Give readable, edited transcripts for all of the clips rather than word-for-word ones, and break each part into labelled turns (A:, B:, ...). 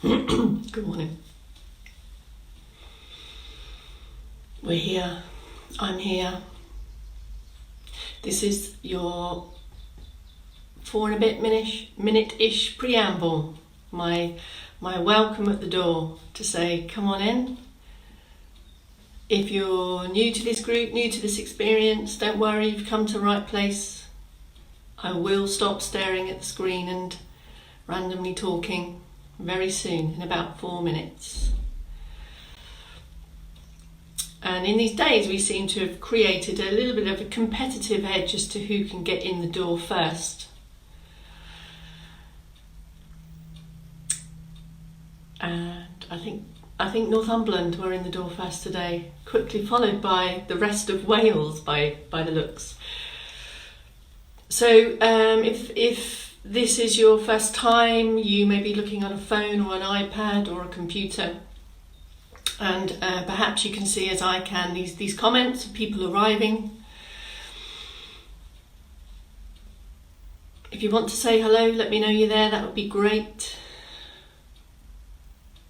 A: Good morning. We're here. I'm here. This is your 4 and a bit minute-ish preamble. My welcome at the door to say, come on in. If you're new to this group, new to this experience, don't worry, you've come to the right place. I will stop staring at the screen and randomly talking very soon, in about 4 minutes. And in these days we seem to have created a little bit of a competitive edge as to who can get in the door first. And I think Northumberland were in the door first today, quickly followed by the rest of Wales by the looks. So if this is your first time, you may be looking on a phone or an iPad or a computer, and perhaps you can see, as I can, these comments of people arriving. If you want to say hello, let me know you're there, that would be great.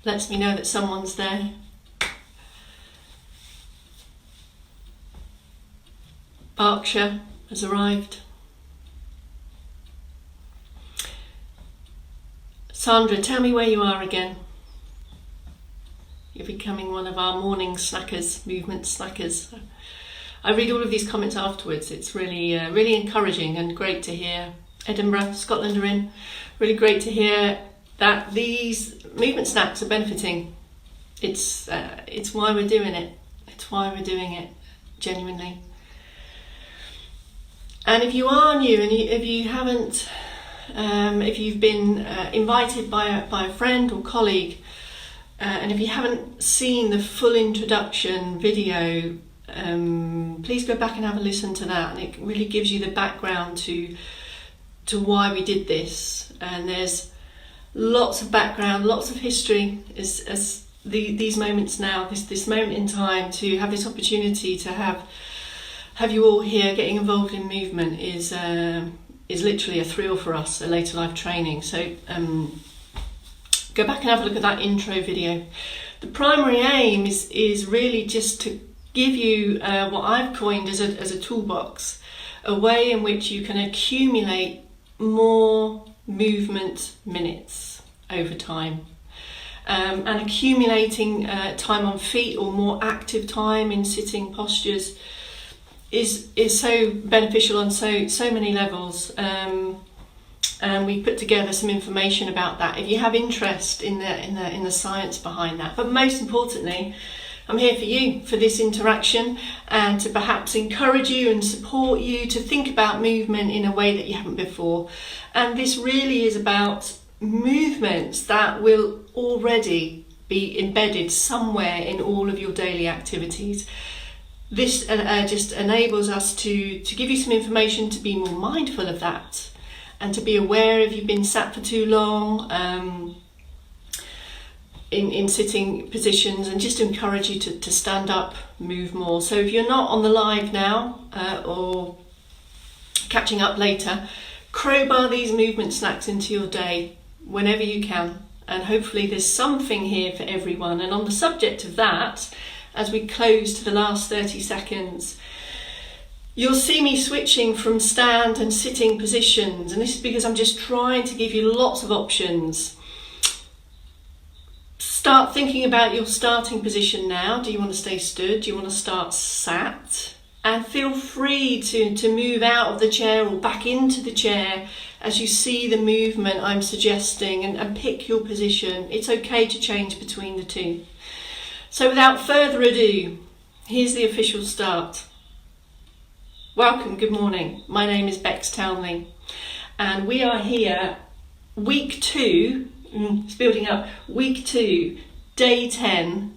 A: Lets me know that someone's there. Berkshire has arrived. Sandra, tell me where you are again. You're becoming one of our morning snackers, movement snackers. I read all of these comments afterwards. It's really, really encouraging and great to hear. Edinburgh, Scotland are in. Really great to hear that these movement snacks are benefiting. It's why we're doing it. It's why we're doing it, genuinely. And if you are new and if you haven't, if you've been invited by a friend or colleague, and if you haven't seen the full introduction video, please go back and have a listen to that, and it really gives you the background to why we did this. And there's lots of background, lots of history as these moments now, this moment in time, to have this opportunity to have you all here getting involved in movement is literally a thrill for us, a later life training. So go back and have a look at that intro video. The primary aim is really just to give you what I've coined as a toolbox, a way in which you can accumulate more movement minutes over time. And accumulating time on feet, or more active time in sitting postures, is so beneficial on so many levels. And we put together some information about that if you have interest in the science behind that. But most importantly, I'm here for you, for this interaction, and to perhaps encourage you and support you to think about movement in a way that you haven't before. And this really is about movements that will already be embedded somewhere in all of your daily activities. This just enables us to give you some information to be more mindful of that, and to be aware if you've been sat for too long in sitting positions, and just to encourage you to stand up, move more. So if you're not on the live now or catching up later, crowbar these movement snacks into your day whenever you can, and hopefully there's something here for everyone. And on the subject of that, as we close to the last 30 seconds, you'll see me switching from stand and sitting positions, and this is because I'm just trying to give you lots of options. Start thinking about your starting position now. Do you want to stay stood? Do you want to start sat? And feel free to move out of the chair or back into the chair as you see the movement I'm suggesting, and pick your position. It's okay to change between the two. So without further ado, here's the official start. Welcome, good morning. My name is Bex Townley, and we are here, week 2, it's building up, week 2, day 10,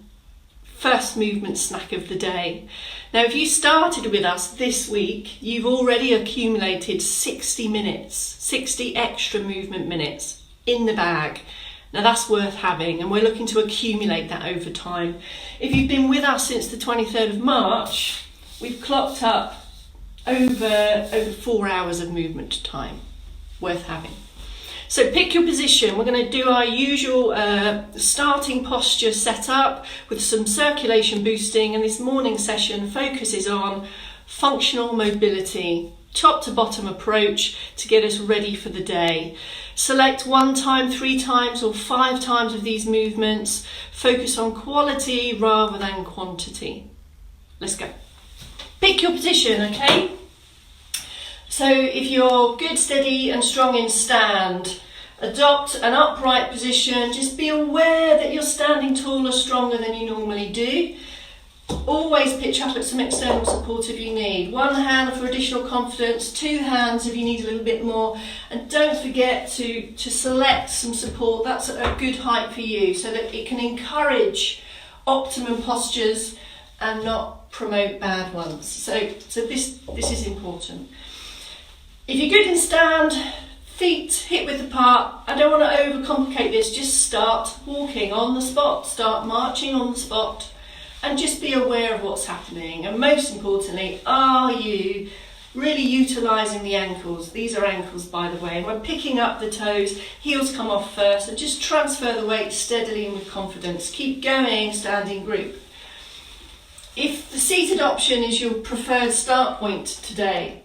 A: first movement snack of the day. Now, if you started with us this week, you've already accumulated 60 minutes, 60 extra movement minutes in the bag. Now that's worth having, and we're looking to accumulate that over time. If you've been with us since the 23rd of March, we've clocked up over 4 hours of movement time, worth having. So pick your position. We're going to do our usual starting posture setup with some circulation boosting, and this morning session focuses on functional mobility, top to bottom approach to get us ready for the day. Select 1 time, 3 times or 5 times of these movements. Focus on quality rather than quantity. Let's go. Pick your position, okay? So if you're good, steady and strong in stand, adopt an upright position. Just be aware that you're standing taller, stronger than you normally do. Always pitch up at some external support if you need. 1 hand for additional confidence, 2 hands if you need a little bit more. And don't forget to select some support. That's a good height for you so that it can encourage optimum postures and not promote bad ones. So this is important. If you're good in stand, feet hip width apart, I don't want to overcomplicate this, just start walking on the spot, start marching on the spot, and just be aware of what's happening. And most importantly, are you really utilising the ankles? These are ankles, by the way, and we're picking up the toes, heels come off first, and just transfer the weight steadily and with confidence. Keep going, standing group. If the seated option is your preferred start point today,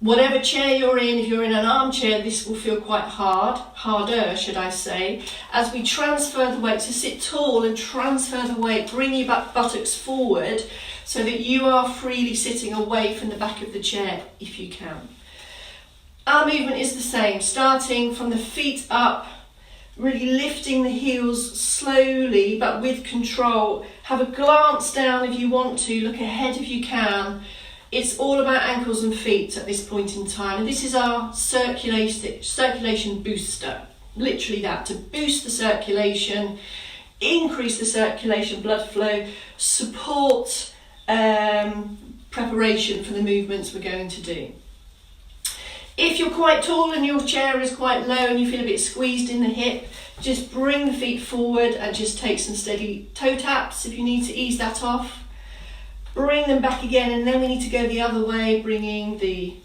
A: whatever chair you're in, if you're in an armchair, this will feel quite harder, should I say, as we transfer the weight. So sit tall and transfer the weight, bring your buttocks forward so that you are freely sitting away from the back of the chair if you can. Our movement is the same, starting from the feet up, really lifting the heels slowly but with control. Have a glance down if you want to, look ahead if you can. It's all about ankles and feet at this point in time, and this is our circulation booster, literally that, to boost the circulation, increase the circulation, blood flow, support preparation for the movements we're going to do. If you're quite tall and your chair is quite low and you feel a bit squeezed in the hip, just bring the feet forward and just take some steady toe taps if you need to ease that off. Bring them back again, and then we need to go the other way, bringing the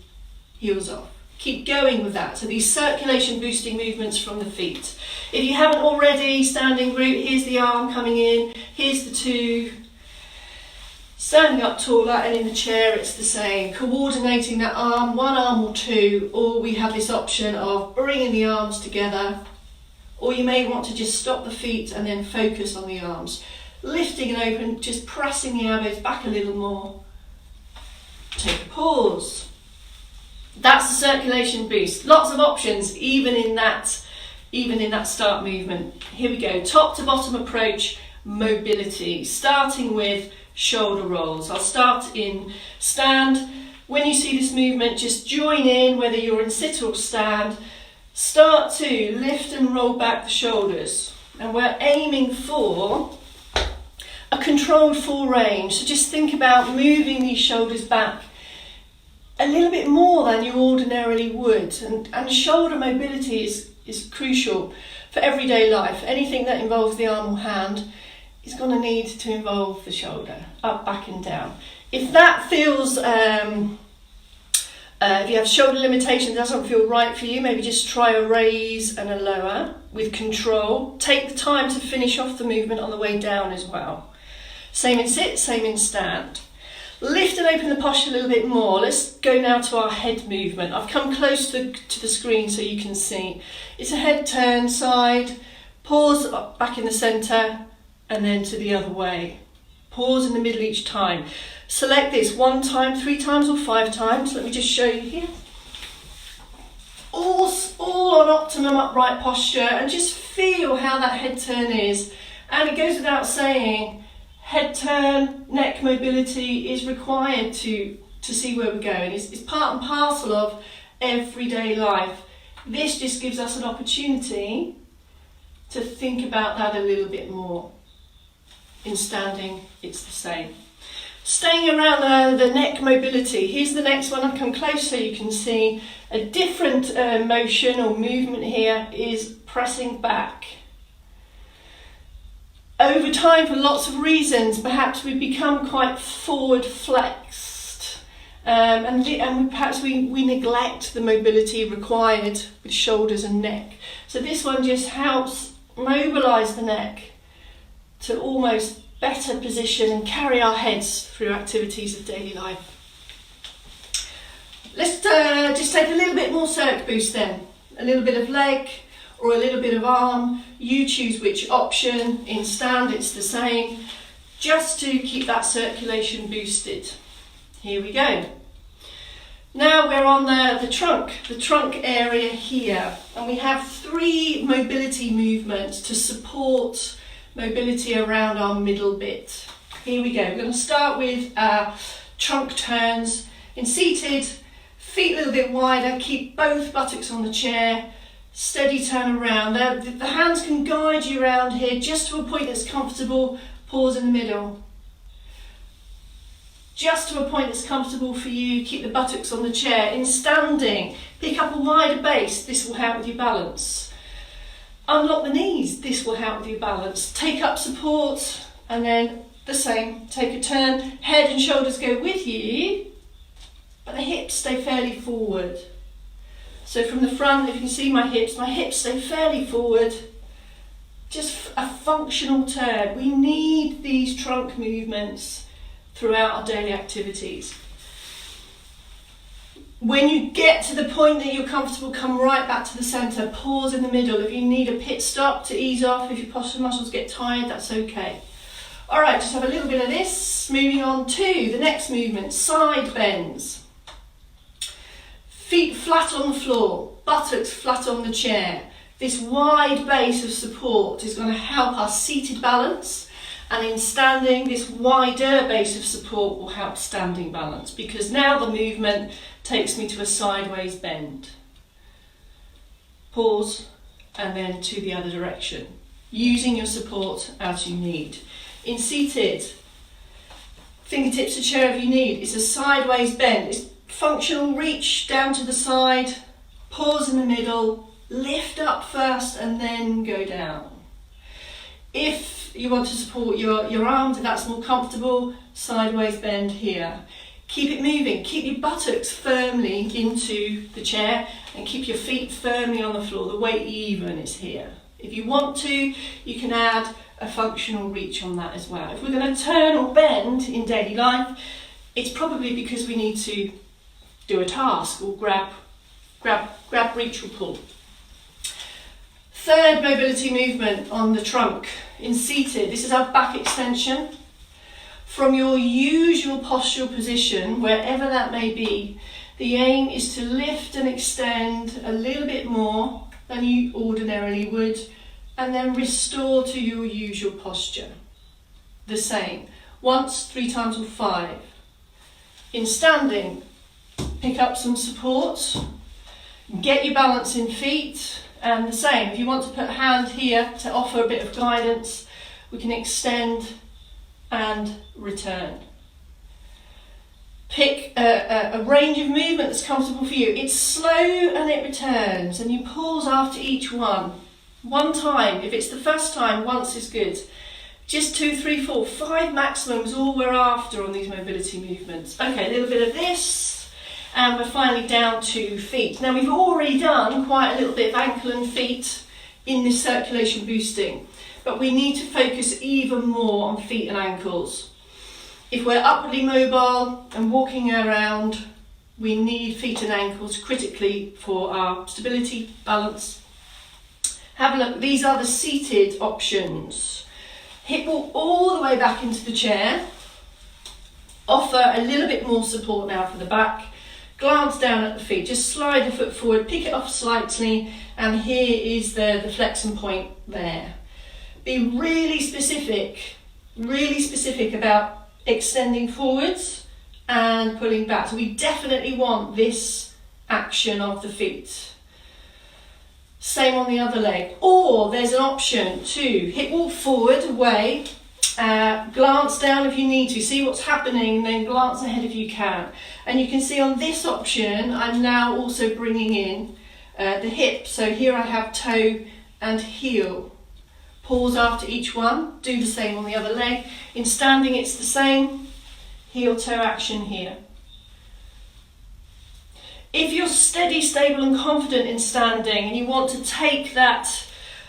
A: heels off. Keep going with that. So these circulation boosting movements from the feet. If you haven't already, standing group, here's the arm coming in, here's the 2. Standing up taller, and in the chair it's the same. Coordinating that arm, 1 arm or 2, or we have this option of bringing the arms together, or you may want to just stop the feet and then focus on the arms. Lifting and open, just pressing the elbows back a little more. Take a pause. That's the circulation boost. Lots of options, even in that start movement. Here we go. Top to bottom approach, mobility. Starting with shoulder rolls. I'll start in stand. When you see this movement, just join in, whether you're in sit or stand. Start to lift and roll back the shoulders. And we're aiming for a controlled full range. So just think about moving these shoulders back a little bit more than you ordinarily would. And shoulder mobility is crucial for everyday life. Anything that involves the arm or hand is going to need to involve the shoulder, up, back and down. If that feels, if you have shoulder limitation, doesn't feel right for you, maybe just try a raise and a lower with control. Take the time to finish off the movement on the way down as well. Same in sit, same in stand. Lift and open the posture a little bit more. Let's go now to our head movement. I've come close to the screen so you can see. It's a head turn side, pause back in the centre, and then to the other way. Pause in the middle each time. Select this 1 time, 3 times or 5 times. Let me just show you here. All on optimum upright posture, and just feel how that head turn is. And it goes without saying, head turn, neck mobility is required to see where we're going. It's part and parcel of everyday life. This just gives us an opportunity to think about that a little bit more. In standing, it's the same. Staying around the neck mobility, here's the next one. I'll come close so you can see a different motion or movement here is pressing back. Over time, for lots of reasons, perhaps we've become quite forward flexed Perhaps we neglect the mobility required with shoulders and neck. So this one just helps mobilise the neck to almost better position and carry our heads through activities of daily life. Let's just take a little bit more circ boost then. A little bit of leg or a little bit of arm. You choose which option. In stand it's the same, just to keep that circulation boosted. Here we go. Now we're on the trunk area here, and we have 3 mobility movements to support mobility around our middle bit. Here we go. We're going to start with trunk turns. In seated, feet a little bit wider, keep both buttocks on the chair, steady turn around. The hands can guide you around here just to a point that's comfortable. Pause in the middle. Just to a point that's comfortable for you, keep the buttocks on the chair. In standing, pick up a wider base. This will help with your balance. Unlock the knees. This will help with your balance. Take up support, and then the same. Take a turn. Head and shoulders go with you, but the hips stay fairly forward. So from the front, if you can see my hips stay fairly forward. Just a functional turn. We need these trunk movements throughout our daily activities. When you get to the point that you're comfortable, come right back to the centre. Pause in the middle. If you need a pit stop to ease off, if your posture muscles get tired, that's okay. All right, just have a little bit of this. Moving on to the next movement, side bends. Feet flat on the floor, buttocks flat on the chair. This wide base of support is going to help our seated balance. And in standing, this wider base of support will help standing balance, because now the movement takes me to a sideways bend. Pause, and then to the other direction, using your support as you need. In seated, fingertips to chair if you need. It's a sideways bend. It's functional reach down to the side, pause in the middle, lift up first and then go down. If you want to support your arms, if that's more comfortable, sideways bend here. Keep it moving, keep your buttocks firmly into the chair and keep your feet firmly on the floor. The weight even is here. If you want to, you can add a functional reach on that as well. If we're going to turn or bend in daily life, it's probably because we need to do a task or grab, reach or pull. Third mobility movement on the trunk, in seated. This is our back extension. From your usual postural position, wherever that may be, the aim is to lift and extend a little bit more than you ordinarily would, and then restore to your usual posture. The same, once, 3 times or 5. In standing, pick up some support, get your balance in feet, and the same, if you want to put a hand here to offer a bit of guidance, we can extend and return. Pick a range of movement that's comfortable for you. It's slow and it returns, and you pause after each one. 1 time, if it's the first time, once is good. Just 2, 3, 4, 5 maximum is all we're after on these mobility movements. Okay, a little bit of this, and we're finally down to feet. Now we've already done quite a little bit of ankle and feet in this circulation boosting, but we need to focus even more on feet and ankles. If we're upwardly mobile and walking around, we need feet and ankles critically for our stability, balance. Have a look, these are the seated options. Hip walk all the way back into the chair. Offer a little bit more support now for the back. Glance down at the feet, just slide the foot forward, pick it off slightly, and here is the flexion point there. Be really specific about extending forwards and pulling back. So we definitely want this action of the feet. Same on the other leg. Or there's an option to hip walk forward, away, glance down if you need to, see what's happening, and then glance ahead if you can. And you can see on this option, I'm now also bringing in the hip. So here I have toe and heel. Pause after each one, do the same on the other leg. In standing, it's the same, heel toe action here. If you're steady, stable and confident in standing and you want to take that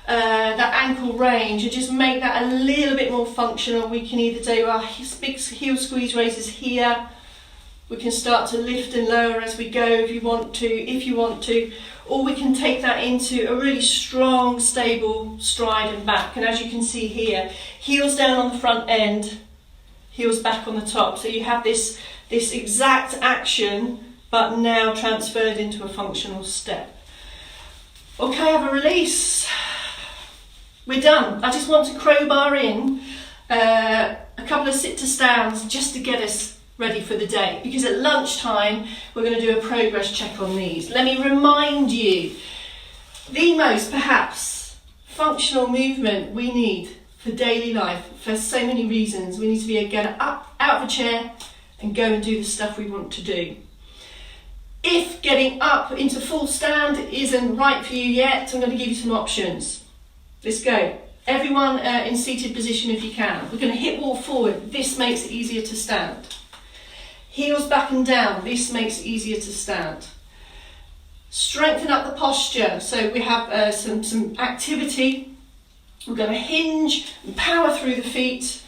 A: ankle range and just make that a little bit more functional, we can either do our big heel squeeze raises here. We can start to lift and lower as we go if you want to, or we can take that into a really strong, stable stride and back. And as you can see here, heels down on the front end, heels back on the top. So you have this exact action, but now transferred into a functional step. Okay, have a release. We're done. I just want to crowbar in a couple of sit to stands just to get us ready for the day, because at lunchtime we're going to do a progress check on these. Let me remind you, the most perhaps functional movement we need for daily life, for so many reasons. We need to be able to get up out of a chair and go and do the stuff we want to do. If getting up into full stand isn't right for you yet, I'm going to give you some options. Let's go. Everyone in seated position if you can. We're going to hip wall forward. This makes it easier to stand. Heels back and down. This makes it easier to stand. Strengthen up the posture. So we have some activity. We're going to hinge and power through the feet.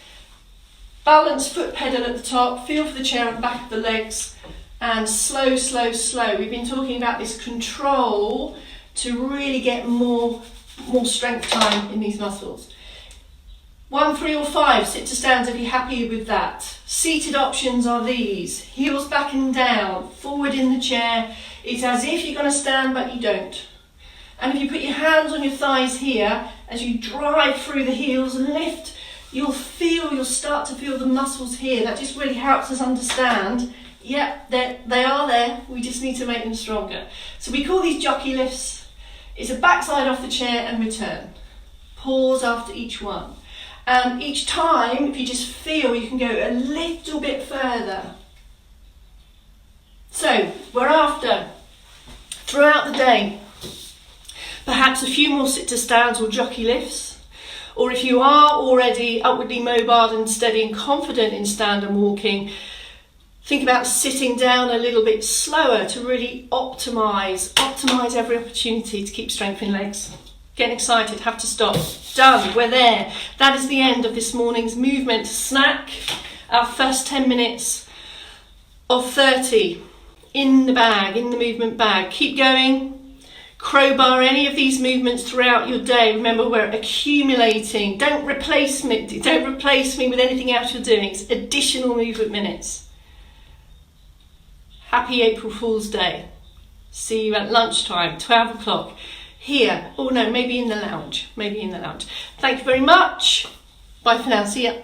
A: Balance foot pedal at the top. Feel for the chair at the back of the legs. And slow, slow, slow. We've been talking about this control to really get more strength time in these muscles. 1, 3 or 5 sit to stands if you're happy with that. Seated options are these. Heels back and down, forward in the chair. It's as if you're going to stand but you don't. And if you put your hands on your thighs here, as you drive through the heels and lift, you'll start to feel the muscles here. That just really helps us understand. Yep, they are there, we just need to make them stronger. So we call these jockey lifts. It's a backside off the chair and return. Pause after each one. And each time, if you just feel, you can go a little bit further. So, we're after, throughout the day, perhaps a few more sit to stands or jockey lifts. Or if you are already upwardly mobile and steady and confident in stand and walking, think about sitting down a little bit slower to really optimise every opportunity to keep strengthening legs. Getting excited, have to stop. Done, we're there. That is the end of this morning's movement snack. Our first 10 minutes of 30 in the bag, in the movement bag. Keep going. Crowbar any of these movements throughout your day. Remember, we're accumulating. Don't replace me with anything else you're doing. It's additional movement minutes. Happy April Fool's Day. See you at lunchtime, 12 o'clock. Here, oh no, maybe in the lounge. Thank you very much. Bye for now, see ya.